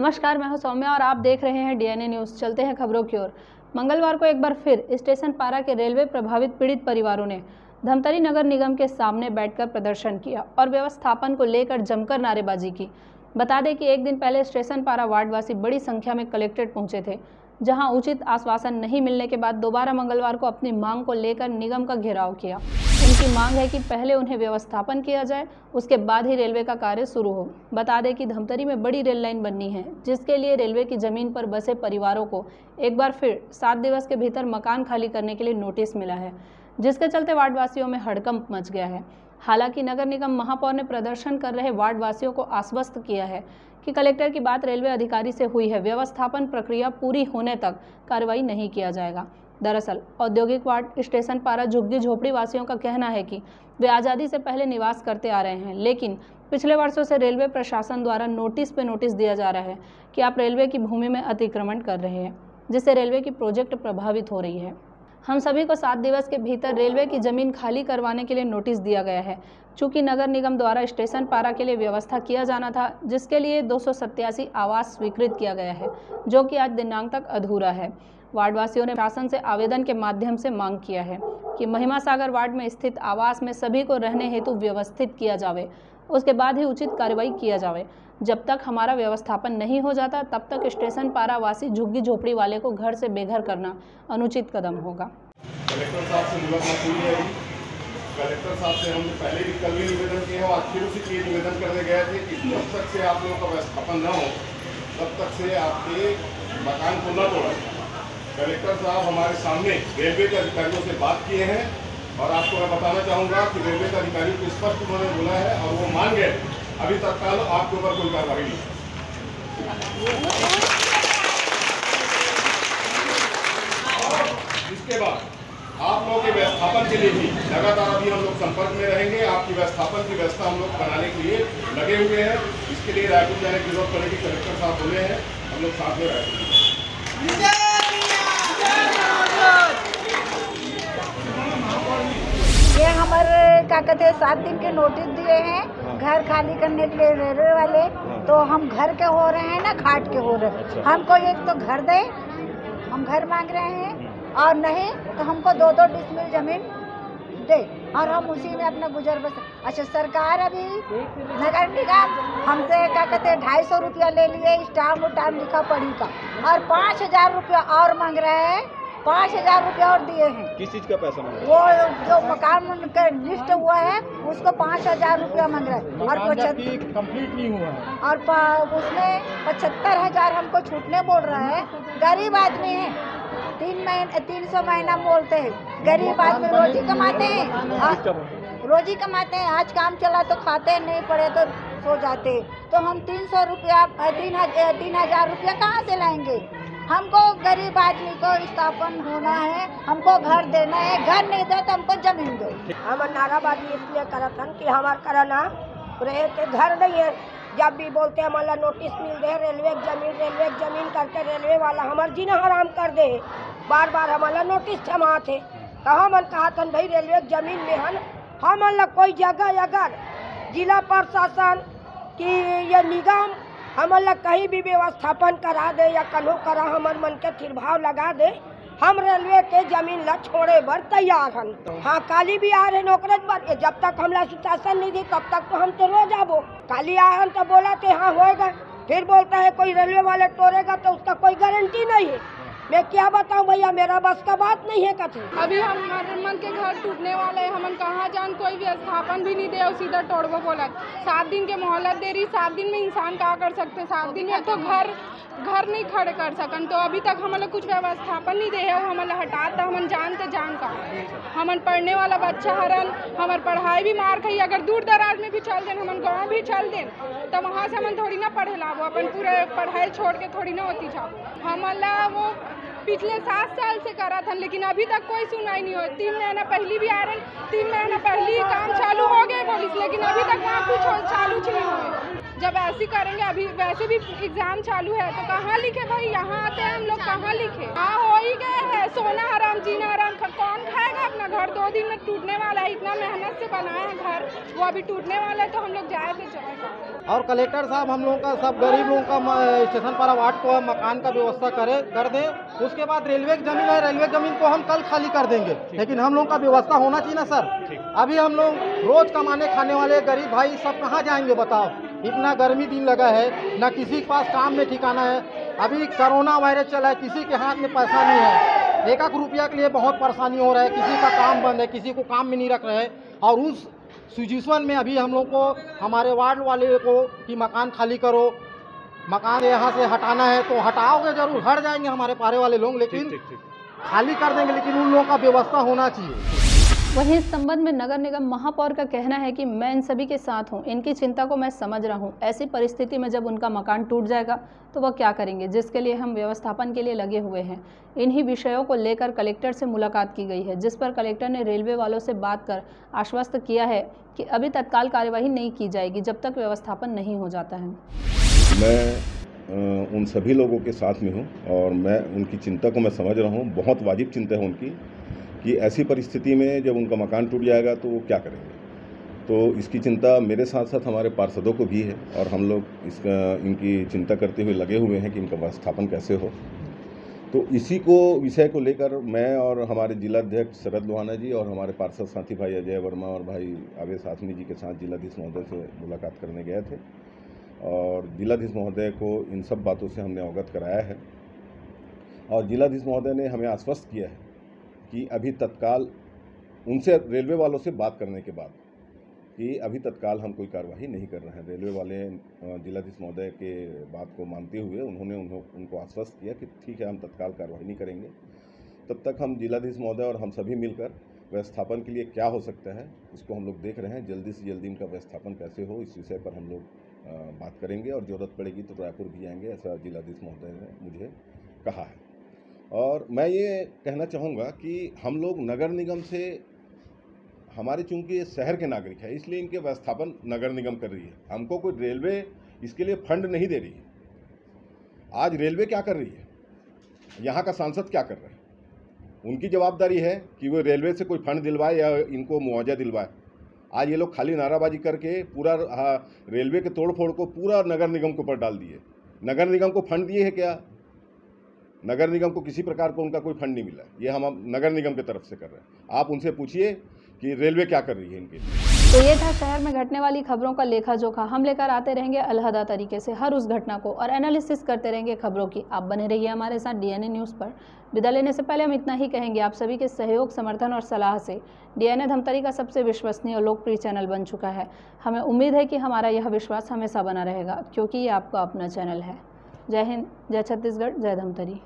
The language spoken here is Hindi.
नमस्कार, मैं हूं सौम्या और आप देख रहे हैं डीएनए न्यूज़। चलते हैं खबरों की ओर। मंगलवार को एक बार फिर स्टेशन पारा के रेलवे प्रभावित पीड़ित परिवारों ने धमतरी नगर निगम के सामने बैठकर प्रदर्शन किया और व्यवस्थापन को लेकर जमकर नारेबाजी की। बता दें कि एक दिन पहले स्टेशन पारा वार्डवासी बड़ी संख्या में कलेक्ट्रेट पहुंचे थे, जहां उचित आश्वासन नहीं मिलने के बाद दोबारा मंगलवार को अपनी मांग को लेकर निगम का घेराव किया। उनकी मांग है कि पहले उन्हें व्यवस्थापन किया जाए, उसके बाद ही रेलवे का कार्य शुरू हो। बता दें कि धमतरी में बड़ी रेल लाइन बननी है, जिसके लिए रेलवे की जमीन पर बसे परिवारों को एक बार फिर 7 दिवस के भीतर मकान खाली करने के लिए नोटिस मिला है, जिसके चलते वार्डवासियों में हड़कंप मच गया है। हालांकि नगर निगम महापौर ने प्रदर्शन कर रहे वार्डवासियों को आश्वस्त किया है कि कलेक्टर की बात रेलवे अधिकारी से हुई है, व्यवस्थापन प्रक्रिया पूरी होने तक कार्रवाई नहीं किया जाएगा। दरअसल औद्योगिक वार्ड स्टेशन पारा झुग्गी झोपड़ी वासियों का कहना है कि वे आज़ादी से पहले निवास करते आ रहे हैं, लेकिन पिछले वर्षों से रेलवे प्रशासन द्वारा नोटिस पे नोटिस दिया जा रहा है कि आप रेलवे की भूमि में अतिक्रमण कर रहे हैं, जिससे रेलवे की प्रोजेक्ट प्रभावित हो रही है। हम सभी को 7 दिवस के भीतर रेलवे की जमीन खाली करवाने के लिए नोटिस दिया गया है। चूँकि नगर निगम द्वारा स्टेशन पारा के लिए व्यवस्था किया जाना था, जिसके लिए 287 आवास स्वीकृत किया गया है, जो कि आज दिनांक तक अधूरा है। वार्डवासियों ने शासन से आवेदन के माध्यम से मांग किया है कि महिमा सागर वार्ड में स्थित आवास में सभी को रहने हेतु व्यवस्थित किया जावे, उसके बाद ही उचित कार्रवाई किया जावे। जब तक हमारा व्यवस्थापन नहीं हो जाता, तब तक स्टेशन पारा वासी झुग्गी झोपड़ी वाले को घर से बेघर करना अनुचित कदम होगा। कलेक्टर साहब से मुलाकात हुई है। कलेक्टर साहब से हमने पहले भी कल भी निवेदन किया और आज फिर उसी के निवेदन करने गए थे कि जब तक से आप लोगों का व्यवस्थापन न हो, तब तक से आपके मकान को न तोड़ा। कलेक्टर साहब हमारे सामने रेलवे के अधिकारियों से बात किए हैं और आपको मैं बताना चाहूँगा कि रेलवे के अधिकारियों को स्पष्ट उन्होंने बोला है और वो मान गए। अभी तत्काल आपके ऊपर कोई कार्रवाई नहीं। इसके बाद आप लोगों के व्यवस्थापन के लिए भी लगातार अभी हम लोग संपर्क में रहेंगे। आपकी व्यवस्थापन की व्यवस्था हम लोग बनाने के लिए लगे हुए हैं। इसके लिए रायपुर जाने की जरूरत पड़ेगी। कलेक्टर साहब बोले हैं, हम लोग साथ में रहेंगे। ये हमारे क्या कहते हैं 7 दिन के नोटिस दिए हैं घर खाली करने के लिए रेलवे वाले। तो हम घर के हो रहे हैं ना घाट के हो रहे हैं। हमको एक तो घर दे, हम घर मांग रहे हैं, और नहीं तो हमको 2-2 डिसमिल जमीन दे और हम उसी में अपना गुजर बसर। अच्छा, सरकार अभी नगर निगम हमसे क्या कहते हैं 250 रुपया ले लिए, स्टाम्प उटाम्प लिखा पढ़ी का, और 5000 रुपया और मांग रहे हैं। 5000 रुपया और दिए हैं। किस चीज का पैसा मांग रहे हैं? वो जो मकान का लिस्ट हुआ है उसको 5000 रुपया मांग रहा है और कंप्लीट नहीं हुआ है और उसमें 75,000 हमको छूटने बोल रहा है। गरीब आदमी है, 300 महीना बोलते हैं। गरीब आदमी रोजी कमाते हैं, रोजी कमाते हैं। आज काम चला तो खाते हैं, नहीं पड़े तो सो जाते हैं। तो हम 300 रुपया 3000 रुपया कहाँ से लाएंगे? हमको गरीब आदमी को स्थापन होना है, हमको घर देना है। घर नहीं दे तो हमको जमीन दो। हम नाराबाजी इसलिए करत हन कि हमार कराना रहे के घर नहीं है। जब भी बोलते हमारा नोटिस मिल रहे रेलवे जमीन करके रेलवे वाला हमार जीना हराम कर दे। बार बार हमारा नोटिस जमा थे तो हमन कहा था भाई रेलवे जमीन में हन हमन कोई जगह अगर जिला प्रशासन की ये निगम हमन कहीं भी व्यवस्थापन करा दे या कन्हो करा हमन मन के तिरभाव लगा दे, हम रेलवे के जमीन ला छोड़े बर तैयार हन। हाँ, काली भी आ रहे नौकरज पर, जब तक हमला सुशासन नहीं दी तब तक तो हम तो रोज आबो। काली आहन तो बोला थे हाँ होएगा, फिर बोलता है कोई रेलवे वाले तोड़ेगा तो उसका कोई गारंटी नहीं है। मैं क्या बताऊं भैया, मेरा बस का बात नहीं है कथे। अभी हमारे मन के घर टूटने वाले हैं, हमन कहाँ जान, कोई व्यवस्थापन भी नहीं दे और सीधा तोड़बो बोलत। 7 दिन के मोहलत दे रही। 7 दिन में इंसान क्या कर सकते? 7 दिन में तो घर नहीं खड़े कर सकन। तो अभी तक हमारे कुछ व्यवस्थापन नहीं दे है। हमारे हटाता हमन जान का हमन पढ़ने वाला बच्चा हरन, हमार पढ़ाई भी मार खाई। अगर दूर दराज में भी चल दें, हमन गाँव भी चल दें, तो वहाँ से हमन थोड़ी ना पढ़े लाबो। अपन पूरे पढ़ाई छोड़ के थोड़ी ना होती जाबो। हमारा वो पिछले 7 साल से करा था, लेकिन अभी तक कोई सुनाई नहीं हो। 3 महीना पहले भी आ रहे, 3 महीना पहले ही काम चालू हो गए पुलिस, लेकिन अभी तक वहाँ कुछ चालू नहीं हुए। जब ऐसे करेंगे, अभी वैसे भी एग्जाम चालू है तो कहाँ लिखे भाई? यहाँ आते हैं हम लोग, कहाँ लिखे? हाँ, हो ही गए है। सोना हराम, जीना हराम। कौन खाएगा अपना घर? 2 दिन में टूटने वाला है। इतना मेहनत से बनाया है घर, वो अभी टूटने वाला है तो हम लोग जाए तो जाए। और कलेक्टर साहब हम लोगों का सब गरीब लोगों का स्टेशन पर वार्ड को मकान का व्यवस्था कर दें। उसके बाद रेलवे की ज़मीन है, रेलवे ज़मीन को हम कल खाली कर देंगे, लेकिन हम लोगों का व्यवस्था होना चाहिए ना सर। अभी हम लोग रोज़ कमाने खाने वाले गरीब भाई सब कहाँ जाएंगे बताओ। इतना गर्मी दिन लगा है, ना किसी के पास काम में ठिकाना है। अभी कोरोना वायरस चला है, किसी के हाथ में पैसा नहीं है, 1 रुपया के लिए बहुत परेशानी हो रहा है। किसी का काम बंद है, किसी को काम में नहीं रख रहे हैं। और उस सिचुएशन में अभी हम लोग को हमारे वार्ड वाले को कि मकान खाली करो, मकान यहाँ से हटाना है तो हटाओगे जरूर, हट जाएंगे हमारे पारे वाले लोग, लेकिन खाली कर देंगे, लेकिन उन लोगों का व्यवस्था होना चाहिए। वहीं इस संबंध में नगर निगम महापौर का कहना है कि मैं इन सभी के साथ हूं, इनकी चिंता को मैं समझ रहा हूं। ऐसी परिस्थिति में जब उनका मकान टूट जाएगा तो वह क्या करेंगे, जिसके लिए हम व्यवस्थापन के लिए लगे हुए हैं। इन्हीं विषयों को लेकर कलेक्टर से मुलाकात की गई है, जिस पर कलेक्टर ने रेलवे वालों से बात कर आश्वस्त किया है कि अभी तत्काल कार्यवाही नहीं की जाएगी जब तक व्यवस्थापन नहीं हो जाता है। मैं उन सभी लोगों के साथ में हूँ और मैं उनकी चिंता को मैं समझ रहा हूँ। बहुत वाजिब चिंता है उनकी कि ऐसी परिस्थिति में जब उनका मकान टूट जाएगा तो वो क्या करेंगे। तो इसकी चिंता मेरे साथ साथ हमारे पार्षदों को भी है और हम लोग इनकी चिंता करते हुए लगे हुए हैं कि इनका व्यवस्थापन कैसे हो। तो इसी विषय को लेकर मैं और हमारे जिलाध्यक्ष शरद लोहाना जी और हमारे पार्षद साथी भाई अजय वर्मा और भाई आवेश आसमी जी के साथ जिलाधीश महोदय से मुलाकात करने गए थे और जिलाधीश महोदय को इन सब बातों से हमने अवगत कराया है। और जिलाधीश महोदय ने हमें आश्वस्त किया है कि अभी तत्काल उनसे रेलवे वालों से बात करने के बाद कि अभी तत्काल हम कोई कार्रवाई नहीं कर रहे हैं। रेलवे वाले जिलाधीश महोदय के बात को मानते हुए उन्होंने उनको आश्वस्त किया कि ठीक है, हम तत्काल कार्रवाई नहीं करेंगे। तब तक हम जिलाधीश महोदय और हम सभी मिलकर व्यवस्थापन के लिए क्या हो सकता है इसको हम लोग देख रहे हैं। जल्दी से जल्दी इनका व्यवस्थापन कैसे हो इस विषय पर हम लोग बात करेंगे और ज़रूरत पड़ेगी तो रायपुर भी आएंगे, ऐसा जिलाधीश महोदय ने मुझे कहा है। और मैं ये कहना चाहूँगा कि हम लोग नगर निगम से, हमारे चूँकि शहर के नागरिक हैं इसलिए इनके व्यवस्थापन नगर निगम कर रही है। हमको कोई रेलवे इसके लिए फंड नहीं दे रही है। आज रेलवे क्या कर रही है, यहाँ का सांसद क्या कर रहे हैं, उनकी जवाबदारी है कि वो रेलवे से कोई फंड दिलवाए या इनको मुआवजा दिलवाए। आज ये लोग खाली नाराबाजी करके पूरा रेलवे के तोड़ फोड़ को पूरा नगर निगम के ऊपर डाल दिए। नगर निगम को फंड दिए है क्या? नगर निगम को किसी प्रकार को उनका कोई फंड नहीं मिला। ये हम नगर निगम की तरफ से कर रहे हैं। आप उनसे पूछिए कि रेलवे क्या कर रही है इनके लिए। तो ये था शहर में घटने वाली खबरों का लेखा जोखा। हम लेकर आते रहेंगे अलहदा तरीके से हर उस घटना को और एनालिसिस करते रहेंगे खबरों की। आप बने रहिए हमारे साथ डीएनए न्यूज़ पर। विदा लेने से पहले हम इतना ही कहेंगे, आप सभी के सहयोग, समर्थन और सलाह से डीएनए धमतरी का सबसे विश्वसनीय और लोकप्रिय चैनल बन चुका है। हमें उम्मीद है कि हमारा यह विश्वास हमेशा बना रहेगा, क्योंकि ये आपका अपना चैनल है। जय हिंद, जय छत्तीसगढ़, जय धमतरी।